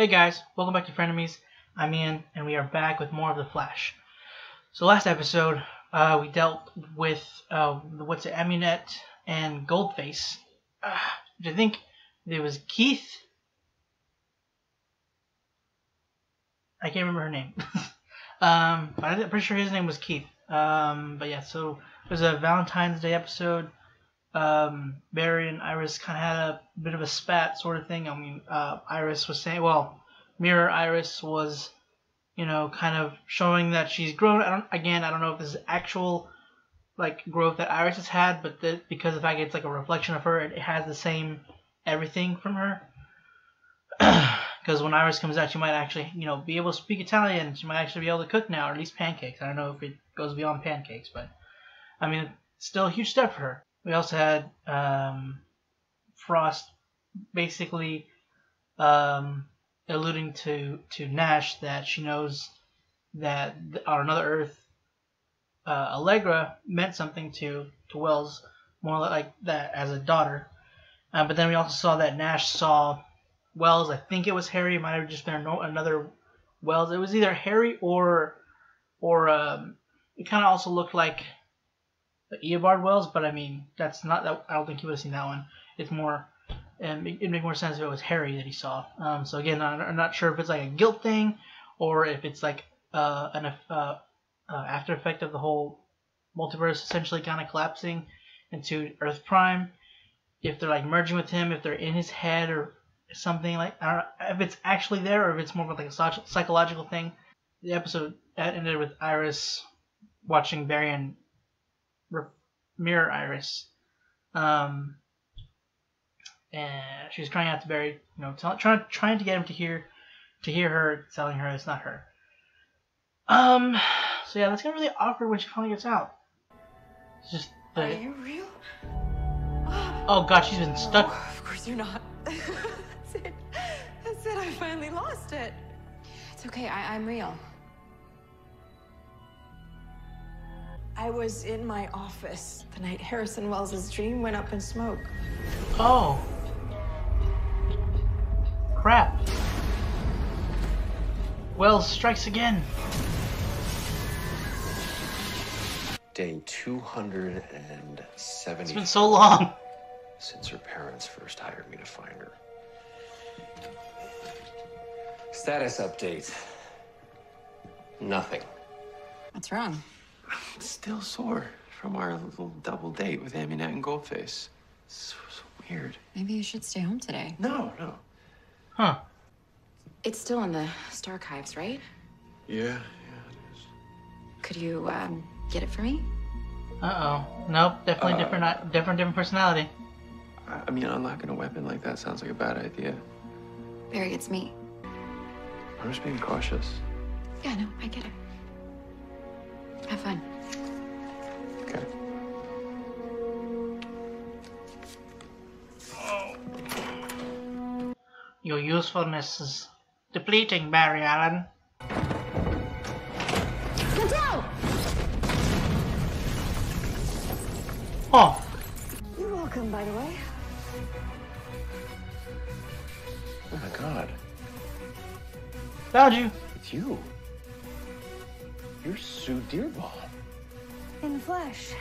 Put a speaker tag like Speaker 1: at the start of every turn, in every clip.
Speaker 1: Hey guys, welcome back to Frenemies. I'm Ian, and we are back with more of The Flash. So last episode, we dealt with Amunet and Goldface. Which I think it was Keith. I can't remember her name. But I'm pretty sure his name was Keith. But yeah, so it was a Valentine's Day episode. Barry and Iris kind of had a bit of a spat sort of thing. I mean, Iris was saying, Mirror Iris was, kind of showing that she's grown. I don't know if this is actual, growth that Iris has had, but because the fact it's like a reflection of her, it has the same everything from her. Because when Iris comes out, she might actually, be able to speak Italian. She might actually be able to cook now, or at least pancakes. I don't know if it goes beyond pancakes, but, I mean, it's still a huge step for her. We also had Frost basically alluding to Nash that she knows that on another Earth, Allegra meant something to Wells, more like that as a daughter. But then we also saw that Nash saw Wells. I think it was Harry. It might have just been another Wells. It was either Harry or it kind of also looked like Eobard Wells, but I mean that's not that. I don't think he would have seen that one. It's more, and it'd make more sense if it was Harry that he saw. So again, I'm not sure if it's like a guilt thing, or if it's like an after effect of the whole multiverse essentially kind of collapsing into Earth Prime. If they're like merging with him, if they're in his head or something like, I don't know if it's actually there or if it's more of like a psychological thing. The episode ended with Iris watching Barry and Mirror Iris, and she was crying out to Barry, trying to get him to hear her, telling her it's not her. So yeah, that's gonna be really awkward when she finally gets out. It's just
Speaker 2: Are you real?
Speaker 1: Oh god, she's been stuck.
Speaker 2: Oh, of course you're not. That's it. That's it. I finally lost it. It's okay. I'm real. I was in my office the night Harrison Wells' dream went up in smoke.
Speaker 1: Oh. Crap. Wells strikes again.
Speaker 3: Day 270.
Speaker 1: It's been so long.
Speaker 3: Since her parents first hired me to find her. Status update. Nothing.
Speaker 2: What's wrong?
Speaker 3: I'm still sore from our little double date with Amunet and Goldface. So weird.
Speaker 2: Maybe you should stay home today.
Speaker 3: No.
Speaker 1: Huh.
Speaker 2: It's still in the Starchives, right?
Speaker 3: Yeah, it is.
Speaker 2: Could you, get it for me?
Speaker 1: Uh-oh. Nope, definitely different personality.
Speaker 3: I mean, unlocking a weapon like that sounds like a bad idea.
Speaker 2: Barry, it's me.
Speaker 3: I'm just being cautious.
Speaker 2: Yeah, no, I get it. Have fun.
Speaker 3: Okay.
Speaker 1: Your usefulness is depleting, Barry Allen.
Speaker 2: Get down!
Speaker 1: Oh.
Speaker 2: You're welcome, by the way.
Speaker 3: Oh my god.
Speaker 1: Found you.
Speaker 3: It's you. You're Sue Dearbon.
Speaker 4: In the flesh.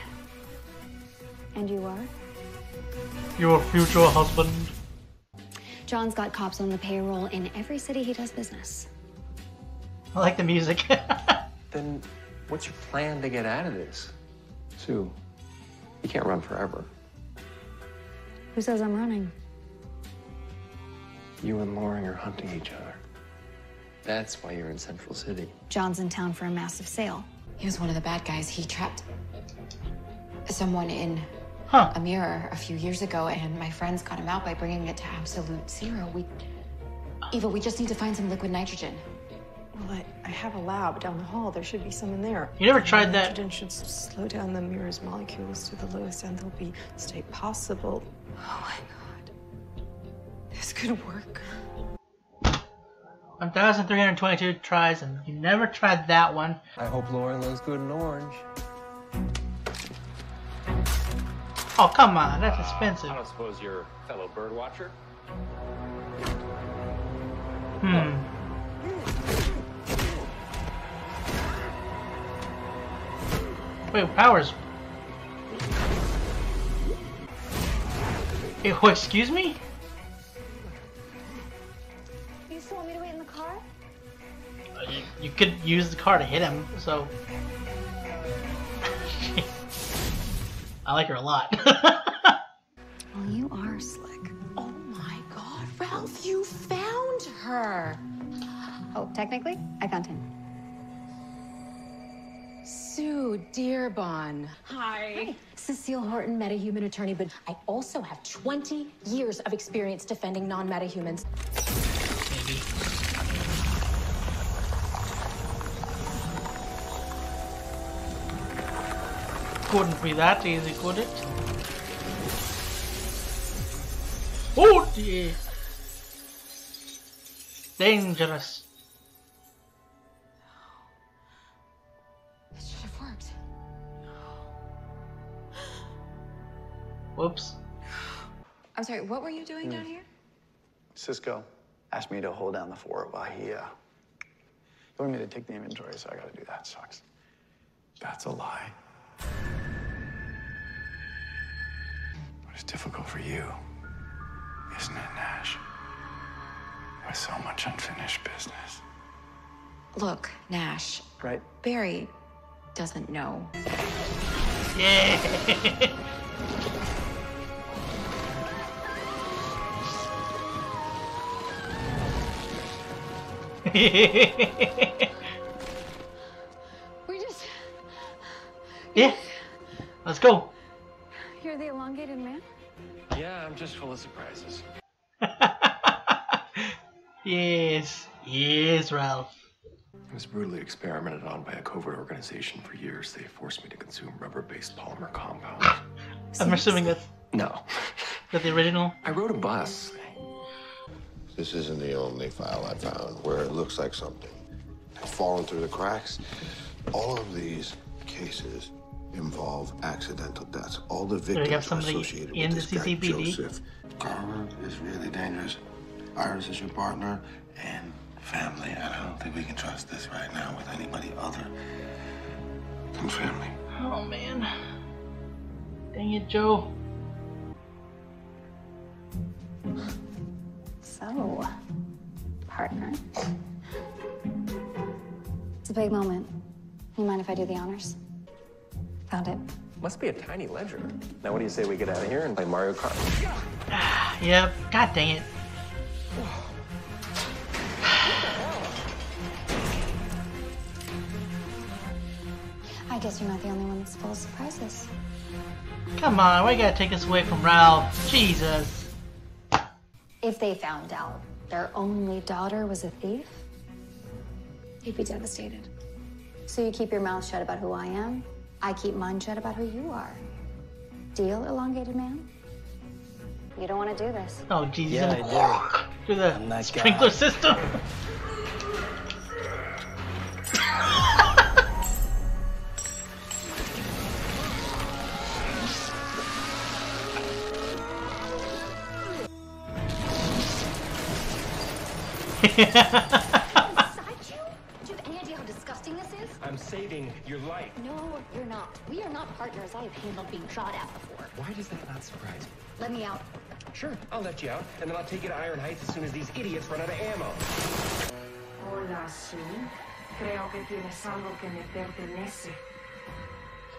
Speaker 4: And you are?
Speaker 1: Your future husband.
Speaker 4: John's got cops on the payroll in every city he does business.
Speaker 1: I like the music.
Speaker 3: Then what's your plan to get out of this? Sue, you can't run forever.
Speaker 4: Who says I'm running?
Speaker 3: You and Loring are hunting each other. That's why you're in Central City.
Speaker 4: John's in town for a massive sale.
Speaker 2: He was one of the bad guys. He trapped someone in a mirror a few years ago, and my friends got him out by bringing it to absolute zero. Eva, we just need to find some liquid nitrogen.
Speaker 5: Well, I have a lab down the hall. There should be some in there.
Speaker 1: You never tried that?
Speaker 5: Nitrogen should slow down the mirror's molecules to the lowest end they'll be state possible.
Speaker 2: Oh my god. This could work.
Speaker 1: 1,322 tries, and you never tried that one.
Speaker 3: I hope Loring looks good in orange.
Speaker 1: Oh, come on, that's expensive.
Speaker 6: I don't suppose you're a fellow bird watcher?
Speaker 1: Wait, powers. Oh, excuse me?
Speaker 4: You still want me to wait in the car?
Speaker 1: You could use the car to hit him, so... I like her a lot.
Speaker 4: Well, you are slick.
Speaker 2: Oh my God, Ralph, you found her.
Speaker 4: Oh, technically, I found him.
Speaker 2: Sue Dearbon. Hi. Cecile Horton, metahuman attorney, but I also have 20 years of experience defending non-metahumans.
Speaker 1: Maybe. Couldn't be that easy, could it? Oh dear! Dangerous.
Speaker 2: It should have worked.
Speaker 1: Whoops.
Speaker 2: I'm sorry, what were you doing down here?
Speaker 6: Cisco asked me to hold down the fort while he wanted me to take the inventory, so I gotta do that. Sucks.
Speaker 3: That's a lie. But it's difficult for you, isn't it, Nash? With so much unfinished business.
Speaker 2: Look, Nash,
Speaker 6: Right?
Speaker 2: Barry doesn't know.
Speaker 1: Yeah!
Speaker 4: We just...
Speaker 1: Yeah! Let's go!
Speaker 4: You're the elongated man?
Speaker 3: Yeah, I'm just full of surprises.
Speaker 1: Yes! Yes, Ralph.
Speaker 3: I was brutally experimented on by a covert organization for years. They forced me to consume rubber-based polymer compounds.
Speaker 1: I'm assuming that's
Speaker 3: No.
Speaker 1: the original.
Speaker 3: I rode a bus.
Speaker 7: This isn't the only file I found where it looks like something had fallen through the cracks. All of these cases involve accidental deaths. All the
Speaker 1: we have
Speaker 7: victims are
Speaker 1: somebody
Speaker 7: associated
Speaker 1: in
Speaker 7: with
Speaker 1: the
Speaker 7: this guy,
Speaker 1: CCPD.
Speaker 7: Joseph. Carver is really dangerous. Iris is your partner and family. And I don't think we can trust this right now with anybody other than family.
Speaker 1: Oh man. Dang it, Joe.
Speaker 4: So, partner. It's a big moment. You mind if I do the honors? Found it.
Speaker 8: Must be a tiny ledger. Now what do you say we get out of here and play Mario Kart?
Speaker 1: Yep. God dang it.
Speaker 4: I guess you're not the only one that's full of surprises.
Speaker 1: Come on, why you gotta take us away from Ralph? Jesus.
Speaker 4: If they found out their only daughter was a thief, they'd be devastated. So you keep your mouth shut about who I am, I keep mine shut about who you are. Deal, elongated man? You don't want to do this.
Speaker 1: Oh, Jesus.
Speaker 6: Yeah, I
Speaker 1: Do the
Speaker 6: I'm that
Speaker 1: sprinkler
Speaker 6: guy.
Speaker 1: system.
Speaker 4: Inside you? Do you have any idea how disgusting this is?
Speaker 8: I'm saving your life.
Speaker 4: No, you're not. We are not partners. I have handled being shot at before.
Speaker 8: Why does that not surprise me?
Speaker 4: Let me out.
Speaker 8: Sure, I'll let you out, and then I'll take you to Iron Heights as soon as these idiots run out of ammo.
Speaker 9: Hola, Sue. Creo que tienes algo que me pertenece.
Speaker 8: Is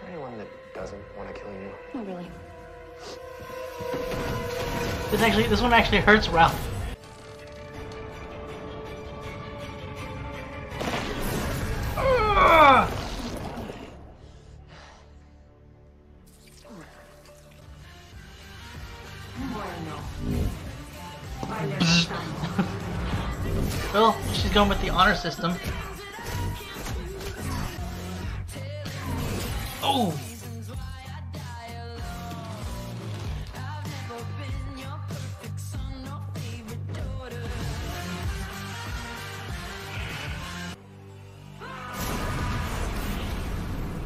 Speaker 8: there anyone that doesn't want to kill you?
Speaker 4: Not really.
Speaker 1: This one actually hurts Ralph. Well, she's going with the honor system. Oh!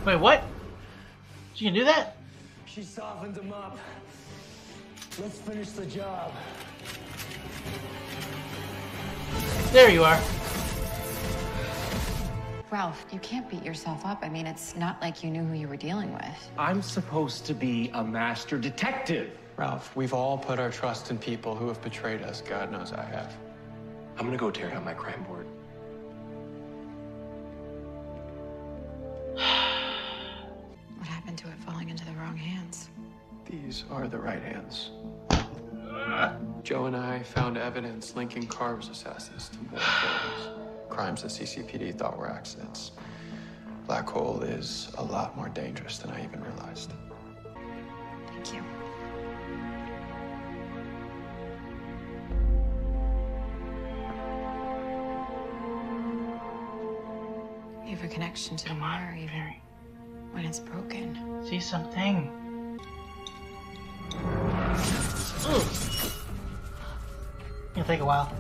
Speaker 1: Wait, what? She can do that?
Speaker 6: She softened him up. Let's finish the job.
Speaker 1: There you are.
Speaker 2: Ralph, you can't beat yourself up. I mean, it's not like you knew who you were dealing with.
Speaker 8: I'm supposed to be a master detective.
Speaker 3: Ralph, we've all put our trust in people who have betrayed us. God knows I have.
Speaker 8: I'm gonna go tear down my crime board.
Speaker 2: What happened to it falling into the wrong hands?
Speaker 3: These are the right hands. Joe and I found evidence linking Carver's assassins to more killings. Crimes the CCPD thought were accidents. Black hole is a lot more dangerous than I even realized.
Speaker 2: Thank you. You have a connection to the mirror, even when it's broken.
Speaker 1: See something. Ooh. It'll take a while.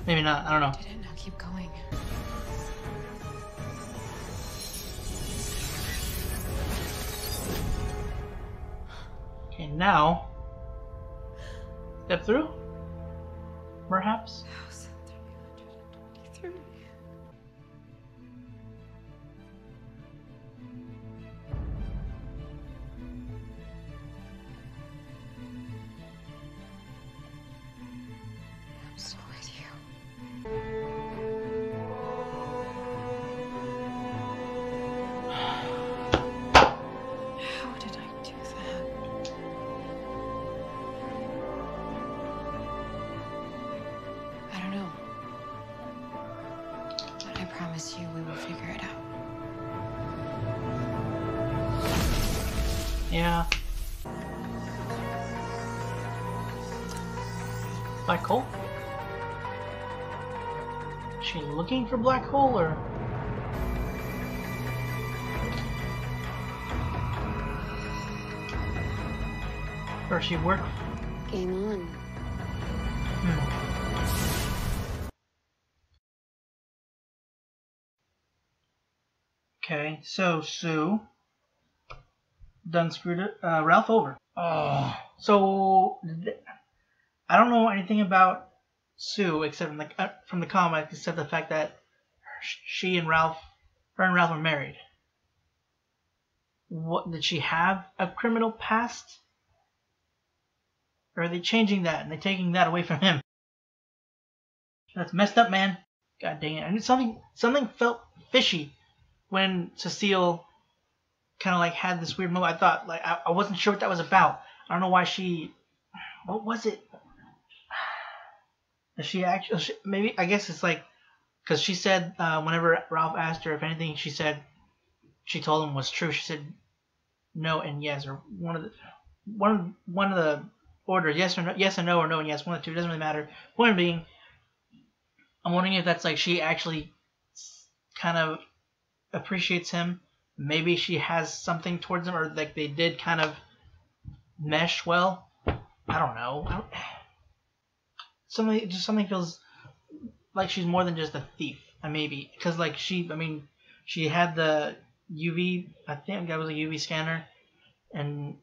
Speaker 1: Maybe not, I don't know.
Speaker 2: Did it? Now keep going.
Speaker 1: Okay, now step through? Perhaps?
Speaker 5: 1,323.
Speaker 2: I'm still with you.
Speaker 5: How did I do that?
Speaker 2: I don't know. But I promise you we will figure it out.
Speaker 1: Yeah. Black hole? Is she looking for black hole or? Or she work?
Speaker 4: Game on.
Speaker 1: Okay, so Sue done screwed it, Ralph over. Oh, so I don't know anything about Sue except from the comic, except the fact that her and Ralph were married. What did she have a criminal past? Or are they changing that and they're taking that away from him? That's messed up, man. God dang it! I knew something felt fishy when Cecile kind of like had this weird moment. I thought like I wasn't sure what that was about. I don't know why she. What was it? Is she actually? Maybe I guess it's like because she said whenever Ralph asked her if anything, she told him was true. She said no and yes, or one of the orders, yes or no, yes and no, or no and yes, one of the two, doesn't really matter. Point being, I'm wondering if that's like she actually kind of appreciates him. Maybe she has something towards him, or like they did kind of mesh well. I don't know. Something feels like she's more than just a thief. Maybe because like she had the UV. I think that was a UV scanner, and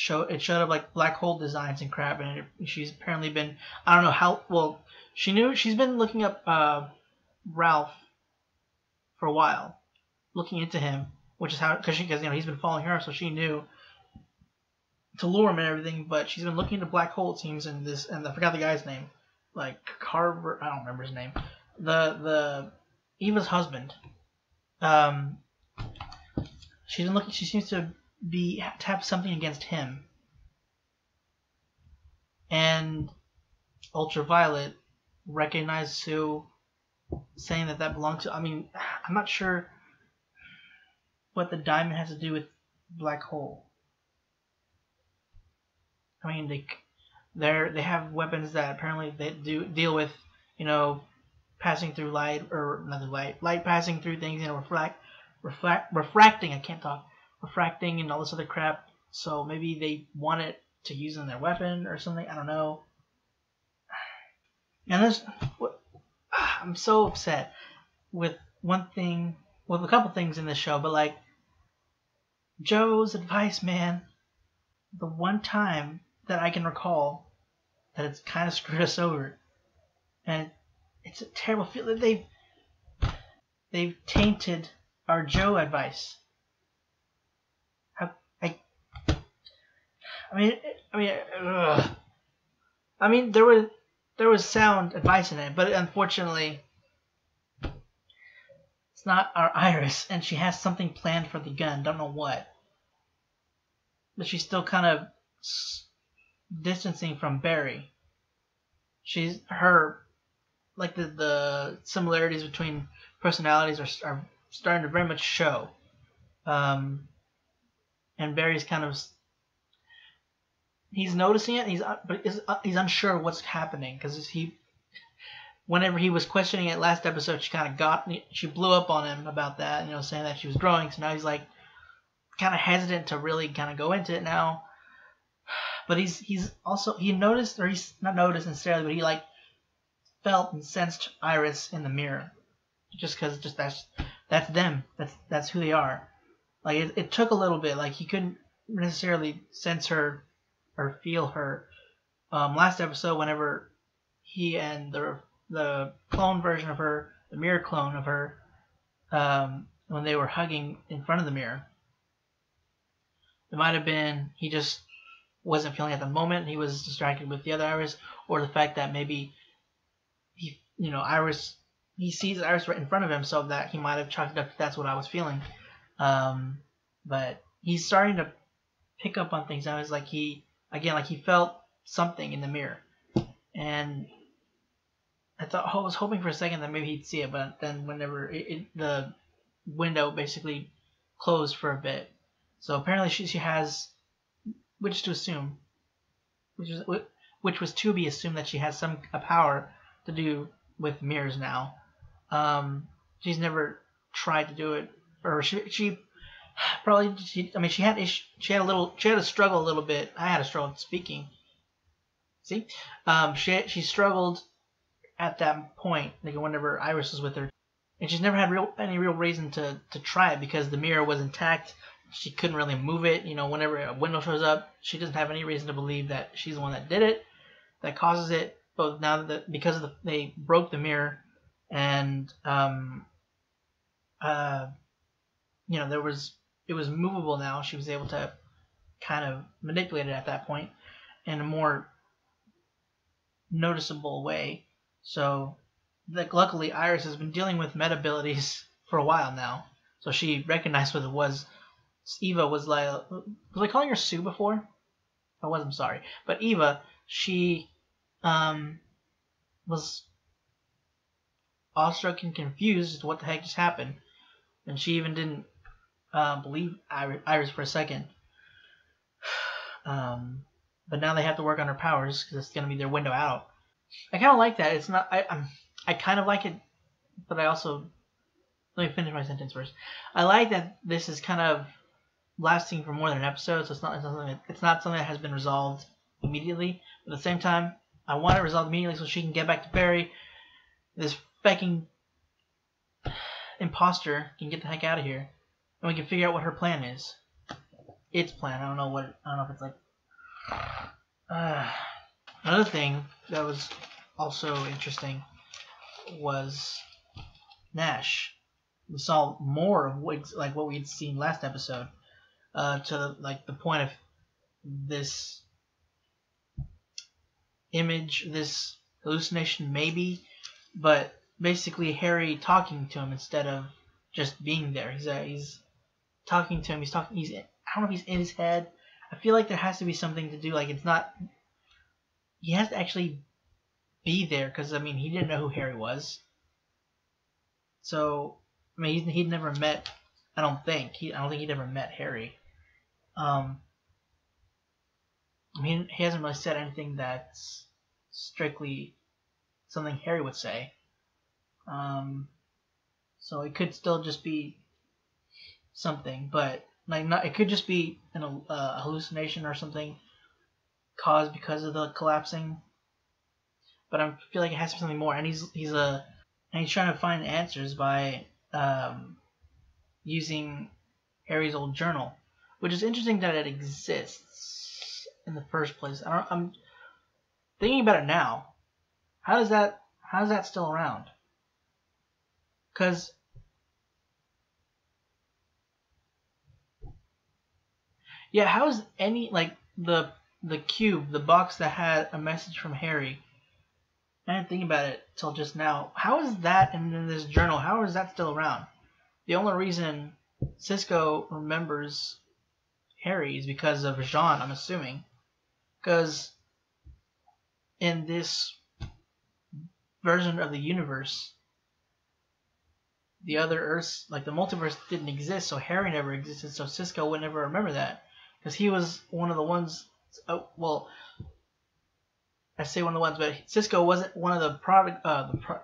Speaker 1: it showed up like black hole designs and crap. And she's apparently been, I don't know how well she's been looking up Ralph for a while, looking into him, which is how because he's been following her, so she knew to lure him and everything. But she's been looking into black hole, it seems, and I forgot the guy's name, like Carver. I don't remember his name. The Eva's husband. She's been looking. She seems to have something against him. And Ultraviolet recognized Sue, saying that belonged to. I'm not sure what the diamond has to do with black hole. They have weapons that apparently they do deal with, passing through light, or another light passing through things, refracting. I can't talk. Refracting and all this other crap. So maybe they want it to use in their weapon or something. I don't know. And I'm so upset with one thing, with a couple things in this show, but like Joe's advice, man. The one time that I can recall that it's kind of screwed us over, and it's a terrible feeling. They've tainted our Joe advice. I mean, there was sound advice in it, but unfortunately, it's not our Iris, and she has something planned for the gun. Don't know what, but she's still kind of distancing from Barry. She's like the similarities between personalities are starting to very much show, and Barry's kind of. He's noticing it. But he's unsure what's happening because whenever he was questioning it last episode, she blew up on him about that, saying that she was growing. So now he's like kind of hesitant to really kind of go into it now. But he's noticed, or he's not noticed necessarily, but he like felt and sensed Iris in the mirror, just because that's them. That's who they are. Like it took a little bit. Like he couldn't necessarily sense her or feel her. Last episode, whenever he and the clone version of her, the mirror clone of her, when they were hugging in front of the mirror, it might have been he just wasn't feeling at the moment. He was distracted with the other Iris, or the fact that maybe he sees Iris right in front of him, so that he might have chalked it up to that's what I was feeling. But he's starting to pick up on things now. It's like he felt something in the mirror, and I was hoping for a second that maybe he'd see it, but then whenever the window basically closed for a bit, so apparently she has, which was to be assumed that she has a power to do with mirrors now. She's never tried to do it, or she had to struggle a little bit. I had to struggle speaking. See, she struggled at that point, like whenever Iris was with her, and she's never had any real reason to try it because the mirror was intact. She couldn't really move it. Whenever a window shows up, she doesn't have any reason to believe that she's the one that did it, that causes it. But now that because they broke the mirror, and it was movable now. She was able to kind of manipulate it at that point in a more noticeable way. So, luckily, Iris has been dealing with meta abilities for a while now. So she recognized what it was. Eva was like, was I calling her Sue before? I was, I'm sorry. But Eva, she was awestruck and confused as to what the heck just happened. And she even didn't believe Iris for a second. But now they have to work on her powers because it's going to be their window out. I kind of like that. It's not. I kind of like it, but I also, let me finish my sentence first. I like that this is kind of lasting for more than an episode, so it's not something that has been resolved immediately. But at the same time, I want it resolved immediately so she can get back to Barry. This fucking imposter can get the heck out of here, and we can figure out what her plan is. Its plan. I don't know if it's like. Another thing that was also interesting was Nash. We saw more of what we had seen last episode, to the point of this image, this hallucination maybe, but basically Harry talking to him instead of just being there. He's talking to him. I don't know if he's in his head. I feel like there has to be something to do. Like it's not. He has to actually be there because he didn't know who Harry was. So he'd never met. I don't think he'd ever met Harry. He hasn't really said anything that's strictly something Harry would say. So it could still just be something, but it could just be a hallucination or something caused because of the collapsing. But I feel like it has to be something more, and he's trying to find answers by using Harry's old journal, which is interesting that it exists in the first place. I'm thinking about it now. How does that how's that still around? Because yeah, how's any like the cube, the box that had a message from Harry? I didn't think about it till just now. How is that in this journal? How is that still around? The only reason Cisco remembers Harry is because of Jean, I'm assuming. Because in this version of the universe, the other Earths, like the multiverse, didn't exist, so Harry never existed, so Cisco would never remember that. Because he was one of the ones... well, I say one of the ones, but Cisco wasn't one of the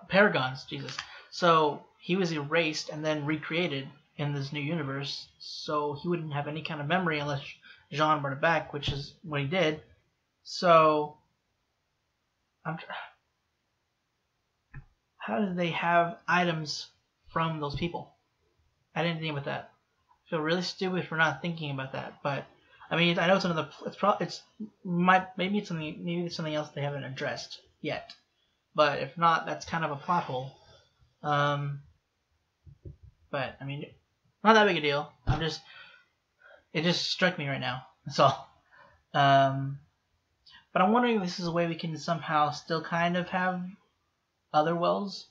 Speaker 1: Paragons, Jesus. So he was erased and then recreated in this new universe, so he wouldn't have any kind of memory unless Jean brought it back, which is what he did. So, how did they have items from those people? I didn't think about that. I feel really stupid for not thinking about that, but I mean, I know it's another. Maybe it's something else they haven't addressed yet. But if not, that's kind of a plot hole. But I mean, not that big a deal. It just struck me right now. That's all. But I'm wondering if this is a way we can somehow still kind of have other Wells.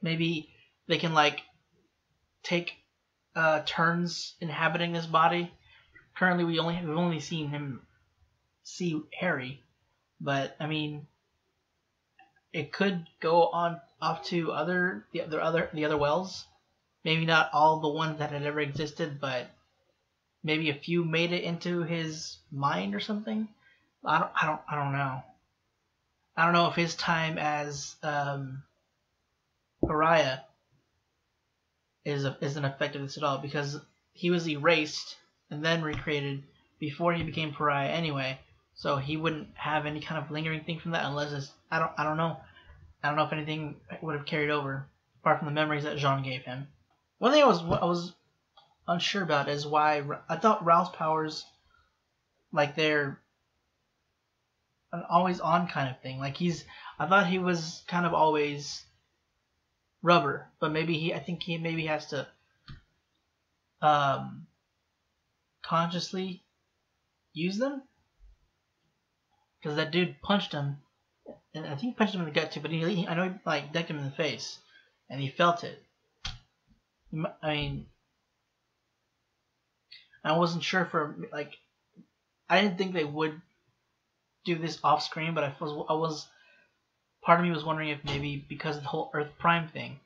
Speaker 1: Maybe they can like take turns inhabiting this body. Currently, we've only seen him see Harry, but I mean, it could go on off to the other Wells. Maybe not all the ones that had ever existed, but maybe a few made it into his mind or something. I don't know. I don't know if his time as pariah isn't affected this at all, because he was erased and then recreated before he became pariah anyway, so he wouldn't have any kind of lingering thing from that unless it's I don't know. I don't know if anything would have carried over apart from the memories that Jean gave him. One thing I was unsure about is why I thought Ralph's powers, like, they're an always on kind of thing. Like I thought he was kind of always rubber, but maybe I think he maybe has to consciously use them, because that dude punched him, and I think he punched him in the gut too. But I know he like decked him in the face, and he felt it. I mean, I wasn't sure for like, I didn't think they would do this off screen, but I was part of me was wondering if maybe because of the whole Earth Prime thing,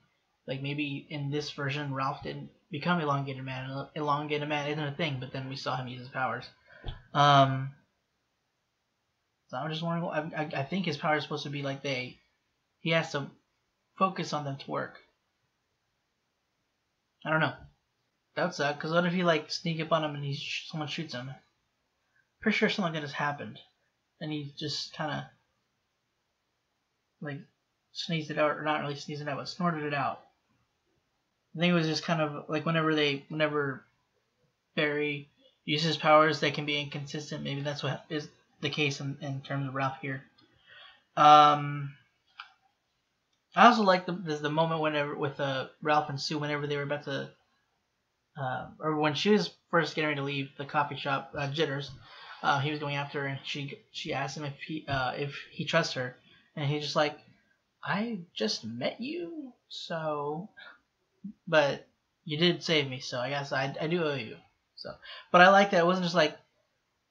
Speaker 1: like maybe in this version Ralph didn't become Elongated Man. Elongated Man isn't a thing, but then we saw him use his powers. So I'm just wondering. I think his powers are supposed to be like he has to focus on them to work. I don't know. That would suck, because what if he like sneak up on him and someone shoots him? Pretty sure something like that has happened, and he just kind of like sneezed it out, or not really sneezed it out, but snorted it out. I think it was just kind of like whenever Barry uses his powers, they can be inconsistent. Maybe that's what is the case in terms of Ralph here. I also like the moment whenever with Ralph and Sue, whenever they were about to, or when she was first getting ready to leave the coffee shop, Jitters. He was going after her, and she asked him if he trusts her, and he's just like, I just met you, so, but you did save me, so I guess I do owe you. So, but I like that it wasn't just like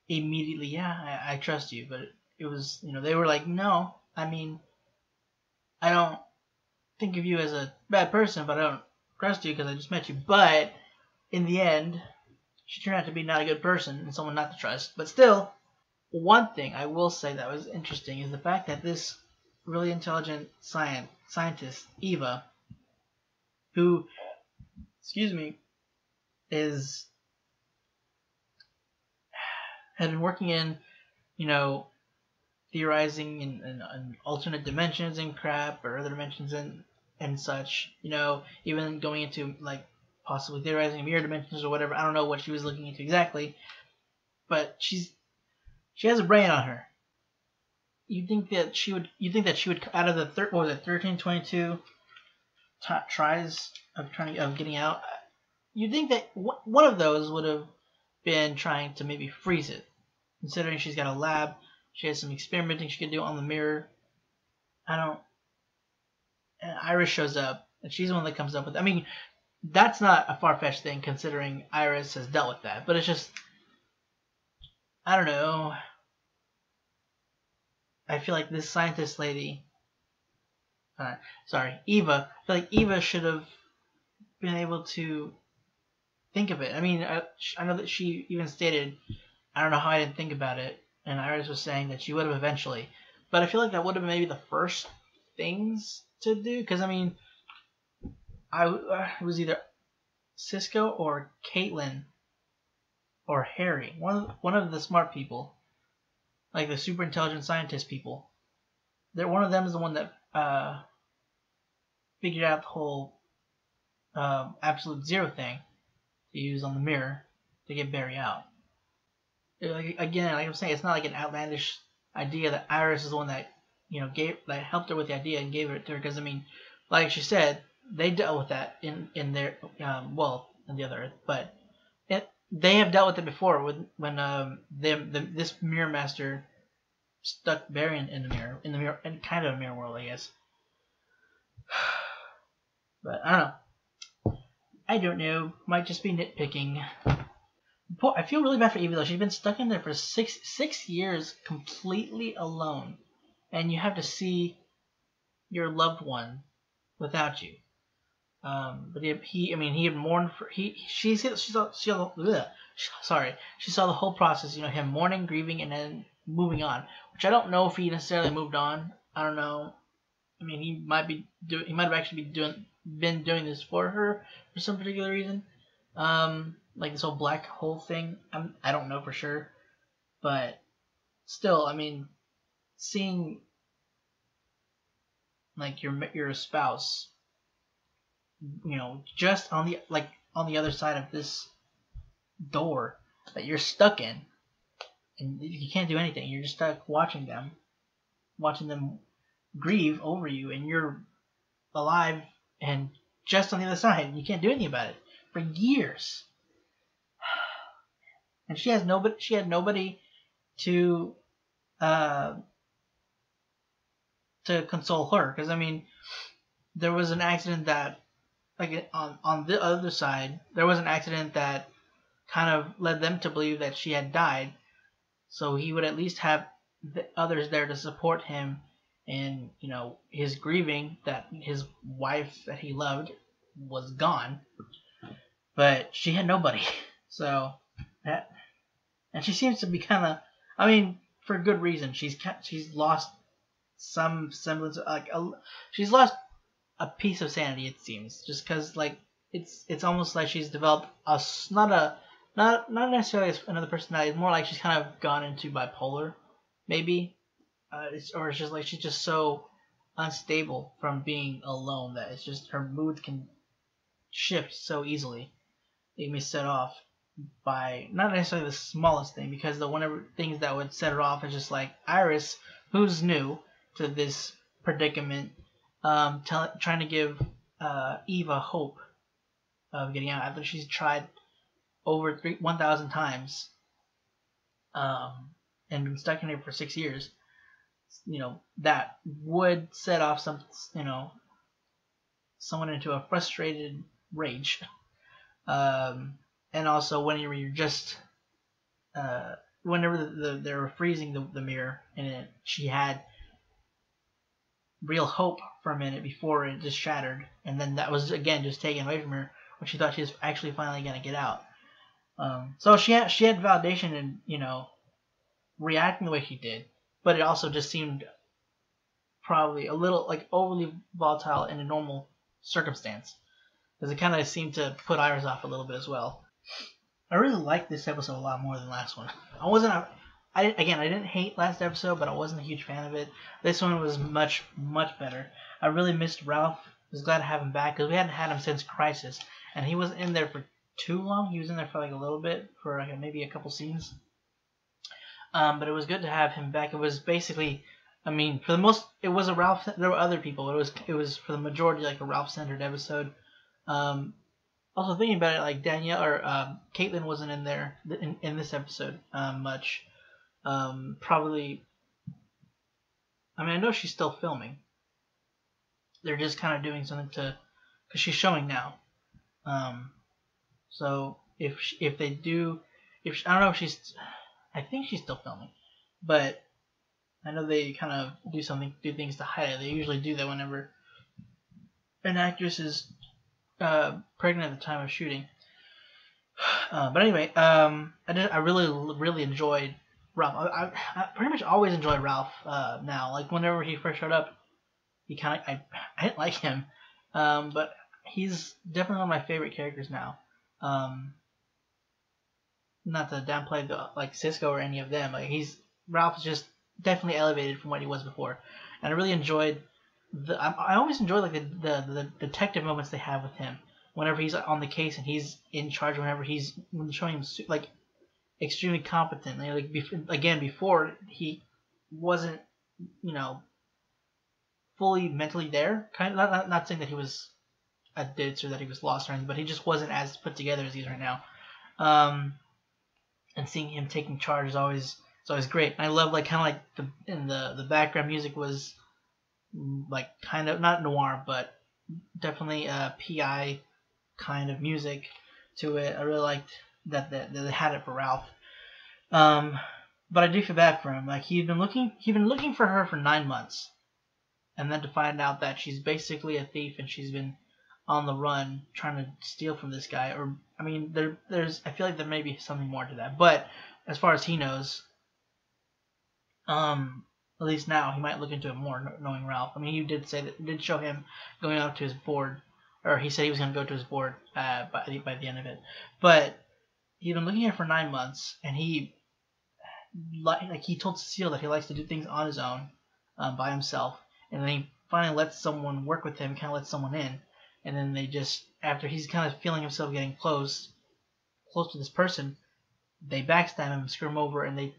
Speaker 1: immediately, yeah, I trust you, but it was, they were like, no, I mean, I don't think of you as a bad person, but I don't trust you because I just met you. But in the end, she turned out to be not a good person and someone not to trust. But still, one thing I will say that was interesting is the fact that this really intelligent scientist, Eva, who, had been working in, theorizing in alternate dimensions and crap, or other dimensions and such, even going into like possibly theorizing mirror dimensions or whatever. I don't know what she was looking into exactly, but she has a brain on her. You think that she would out of the 1322 tries of getting out? You think that one of those would have been trying to maybe freeze it, considering she's got a lab, she has some experimenting she could do on the mirror. And Iris shows up, and she's the one that comes up with. I mean, that's not a far-fetched thing, considering Iris has dealt with that. But it's just, I don't know. I feel like this scientist lady, Eva. I feel like Eva should have been able to think of it. I mean, I know that she even stated, I don't know how I didn't think about it, and Iris was saying that she would have eventually. But I feel like that would have been maybe the first things to do, because I mean, it was either Cisco or Caitlin or Harry, one of the smart people, like the super intelligent scientist people. One of them is the one that figured out the whole absolute zero thing to use on the mirror to get Barry out. Again, like I'm saying, it's not like an outlandish idea that Iris is the one that helped her with the idea and gave it to her. Because I mean, like she said, they dealt with that in their in the other Earth, but they have dealt with it before when this mirror master stuck Barry in the mirror in kind of a mirror world, I guess. But I don't know. Might just be nitpicking. I feel really bad for Eva though. She's been stuck in there for six years completely alone, and you have to see your loved one without you. But he had mourned for she saw the whole process. Him mourning, grieving, and then moving on. Which I don't know if he necessarily moved on. I don't know. I mean, he might have actually been doing this for her for some particular reason. Like this whole black hole thing. I don't know for sure, but still, I mean, seeing like your spouse, just on the other side of this door that you're stuck in, and you can't do anything. You're just stuck watching them grieve over you, and you're alive and just on the other side. You can't do anything about it for years. And she had nobody to console her, because I mean, there was an accident that, like, on the other side, there was an accident that kind of led them to believe that she had died, so he would at least have the others there to support him in his grieving that his wife that he loved was gone. But she had nobody, so that, and she seems to be kind of, I mean, for good reason. She's lost some semblance of, she's lost a piece of sanity, it seems, just because it's almost like she's developed not necessarily another personality. It's more like she's kind of gone into bipolar, maybe, it's just like she's just so unstable from being alone that it's just her mood can shift so easily. It may set off by not necessarily the smallest thing, because the whenever things that would set her off is just like Iris, who's new to this predicament, trying to give Eva hope of getting out after she's tried over 1,000 times and been stuck in here for 6 years. That would set off someone into a frustrated rage. And also whenever you're just whenever they were freezing the mirror, and she had real hope for a minute before it just shattered, and then that was again just taken away from her when she thought she was actually finally gonna get out. So she had validation in reacting the way she did, but it also just seemed probably a little like overly volatile in a normal circumstance, because it kind of seemed to put Iris off a little bit as well. I really liked this episode a lot more than the last one. I didn't hate last episode, but I wasn't a huge fan of it. This one was much, much better. I really missed Ralph. I was glad to have him back, because we hadn't had him since Crisis, and he wasn't in there for too long. He was in there for like a little bit, for like maybe a couple scenes. But it was good to have him back. It was basically I mean, for the most, it was a Ralph. There were other people. It was for the majority like a Ralph-centered episode. Also thinking about it, like Danielle or Caitlin wasn't in there in this episode much. Probably. I mean, I know she's still filming. They're just kind of doing something because she's showing now. So if they do, I don't know if she's, I think she's still filming, but I know they kind of do things to hide it. They usually do that whenever an actress is pregnant at the time of shooting. But anyway, I really enjoyed Ralph. I pretty much always enjoy Ralph now. Like whenever he first showed up, he kind of I didn't like him, but he's definitely one of my favorite characters now. Not to downplay like Cisco or any of them. Like Ralph's just definitely elevated from what he was before, and I really enjoyed I always enjoy like the detective moments they have with him whenever he's on the case and he's in charge. Whenever when showing him like extremely competent. Like before he wasn't fully mentally there. Kind of not saying that he was a ditz or that he was lost or anything, but he just wasn't as put together as he is right now. And seeing him taking charge is always great. And I love like kind of like the background music was like kind of not noir, but definitely PI kind of music to it. I really liked that they had it for Ralph. But I do feel bad for him. Like he'd been looking for her for 9 months, and then to find out that she's basically a thief and she's been on the run trying to steal from this guy. Or I mean, I feel like there may be something more to that. But as far as he knows, at least now he might look into it more, knowing Ralph. I mean, he did show him going out to his board, or he said he was going to go to his board by the end of it. But he'd been looking at her for 9 months, and he told Cecile that he likes to do things on his own, by himself, and then he finally lets someone work with him, kind of lets someone in, and then they just, after he's kind of feeling himself getting close to this person, they backstab him, screw him over, and they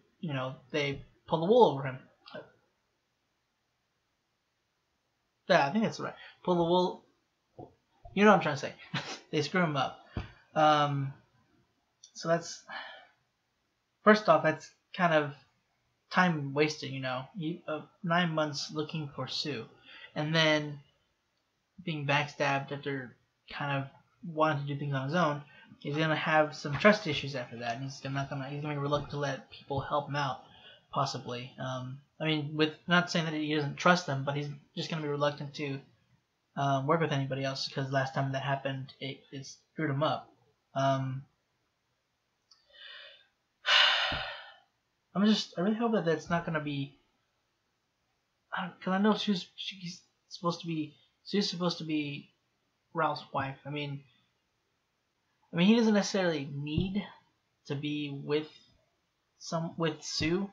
Speaker 1: pull the wool over him. Yeah, I think that's right. Pull the wool. You know what I'm trying to say. They screw him up. So that's, first off, that's kind of time wasted, 9 months looking for Sue, and then being backstabbed after kind of wanting to do things on his own. He's gonna have some trust issues after that, and he's gonna be reluctant to let people help him out, possibly. I mean, with not saying that he doesn't trust them, but he's just gonna be reluctant to work with anybody else because last time that happened, it screwed him up. I really hope that that's not gonna be, because I know she's supposed to be Ralph's wife. I mean, he doesn't necessarily need to be with Sue,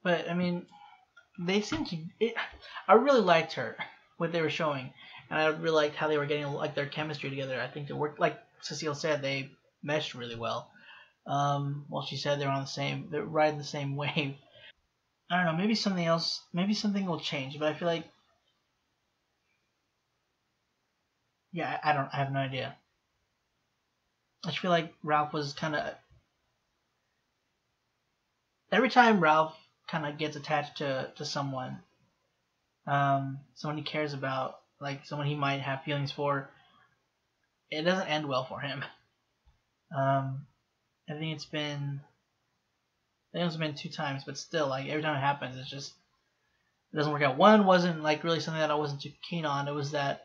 Speaker 1: but I mean, they seem to. I really liked her, what they were showing, and I really liked how they were getting like their chemistry together. I think they worked, like Cecile said, they meshed really well. Well, she said they're riding the same wave. I don't know, maybe something will change, but I feel like, yeah, I have no idea. I just feel like Ralph was kind of, every time Ralph kind of gets attached to someone, someone he cares about, like someone he might have feelings for, it doesn't end well for him. I think it's been 2 times, but still, like every time it happens, it doesn't work out. One wasn't like really something that I wasn't too keen on. It was that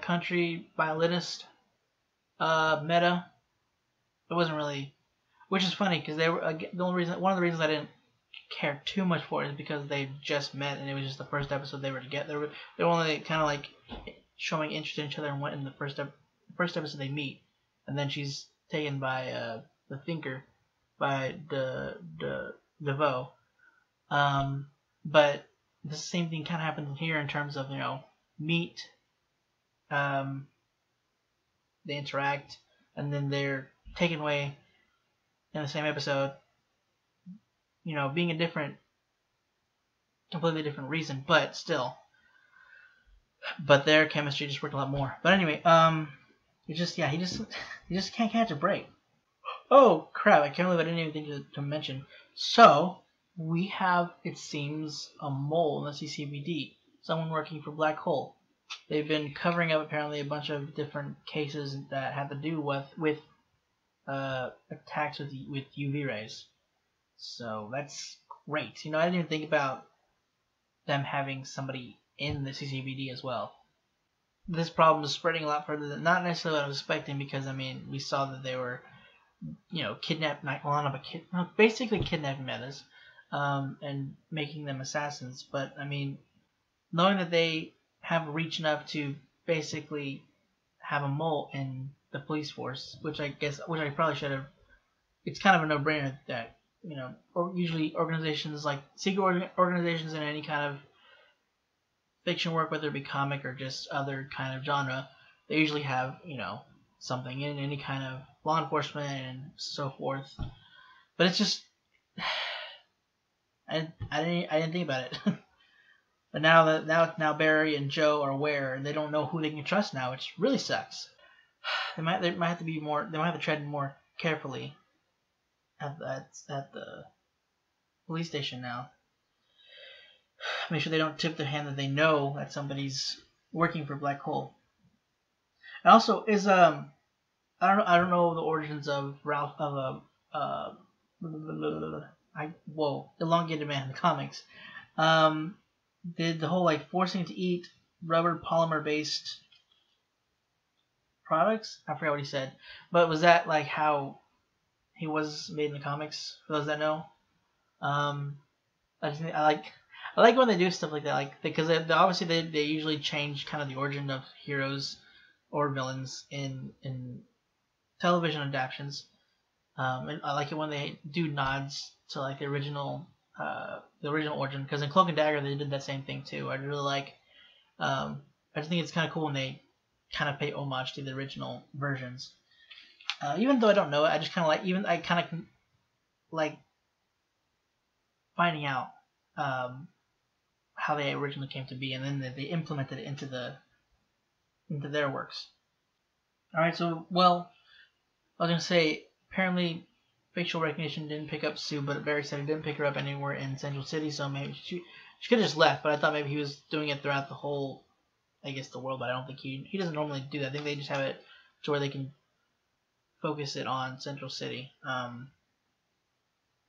Speaker 1: country violinist, Meta. It wasn't really, which is funny because they were one of the reasons I didn't care too much for it is because they just met and it was just the first episode they were together. They were only kind of like showing interest in each other in the first episode they meet, and then she's taken by the Thinker, by DeVoe. But the same thing kind of happens here in terms of meet, they interact, and then they're taken away in the same episode. Being a different completely different reason, but still. But their chemistry just worked a lot more. But anyway, he just can't catch a break. Oh crap! I can't believe I didn't even think to mention. So we have, it seems, a mole in the CCPD. Someone working for Black Hole. They've been covering up apparently a bunch of different cases that have to do with attacks with UV rays. So that's great. You know, I didn't even think about them having somebody in the CCPD as well. This problem is spreading a lot further than not necessarily what I was expecting, because I mean we saw that they were, you know, basically kidnapping metas, and making them assassins. But I mean, knowing that they have reach enough to basically have a mole in the police force, which I probably should have. It's kind of a no-brainer that, you know, usually organizations like secret organizations in any kind of fiction work, whether it be comic or just other kind of genre, they usually have, you know, something in any kind of law enforcement and so forth. But it's just, I didn't think about it. But now Barry and Joe are aware, and they don't know who they can trust now, which really sucks. They might have to be more. They might have to tread more carefully at the police station now. Make sure they don't tip their hand that they know that somebody's working for Black Hole. And also, is I don't know the origins of Ralph elongated man in the comics. Did the whole like forcing to eat rubber polymer based products? I forgot what he said, but was that like how he was made in the comics? For those that know, I like when they do stuff like that, like because obviously they usually change kind of the origin of heroes or villains in television adaptations. And I like it when they do nods to like the original origin, because in Cloak and Dagger they did that same thing too. I really like. I just think it's kind of cool when they kind of pay homage to the original versions. Even though I don't know it, I just kind of like. I kind of like finding out how they originally came to be, and then they implemented it into their works. All right, so well, I was gonna say apparently facial recognition didn't pick up Sue, but Barry said it didn't pick her up anywhere in Central City, so maybe she could have just left. But I thought maybe he was doing it throughout the whole, I guess, the world. But I don't think he doesn't normally do that. I think they just have it to where they can focus it on Central City.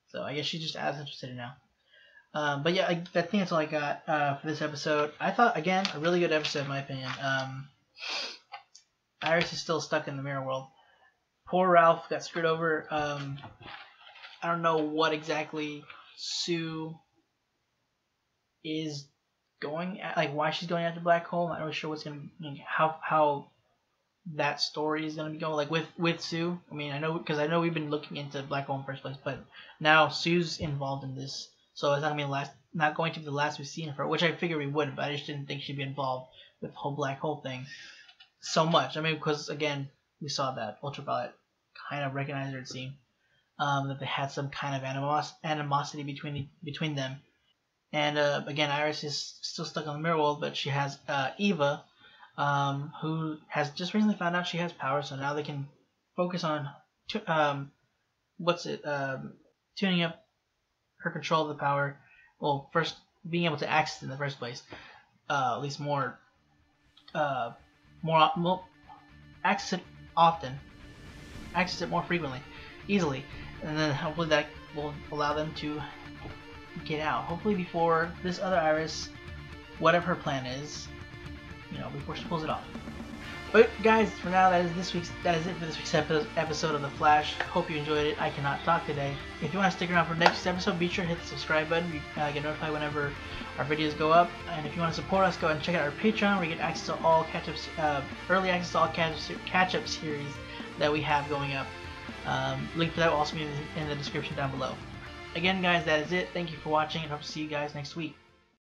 Speaker 1: So I guess she's just out of Central City now. But yeah, I think that's all I got for this episode. I thought, again, a really good episode in my opinion. Iris is still stuck in the mirror world. Poor Ralph got screwed over. I don't know what exactly Sue is going at, like why she's going after Black Hole. I'm not really sure what's gonna, how that story is gonna be going, like with Sue. I mean, I know we've been looking into Black Hole in the first place, but now Sue's involved in this, so it's not going to be the last we've seen of her, which I figured we would, but I just didn't think she'd be involved with the whole Black Hole thing so much. I mean, because again, we saw that Ultraviolet kind of recognized her, it seemed, that they had some kind of animosity between them. And again, Iris is still stuck on the mirror world, but she has Eva, who has just recently found out she has power, so now they can focus on tuning up her control of the power. Well, first being able to access it in the first place, at least more access it often, access it more frequently, easily, and then hopefully that will allow them to get out. Hopefully before this other Iris, whatever her plan is, before she pulls it off. But guys, for now, that is it for this week's episode of The Flash. Hope you enjoyed it. I cannot talk today. If you want to stick around for next week's episode, be sure to hit the subscribe button. You get notified whenever our videos go up. And if you want to support us, go ahead and check out our Patreon, where you get access to all early access to all catch-up series that we have going up. Link for that will also be in the description down below. Again, guys, that is it. Thank you for watching, and hope to see you guys next week.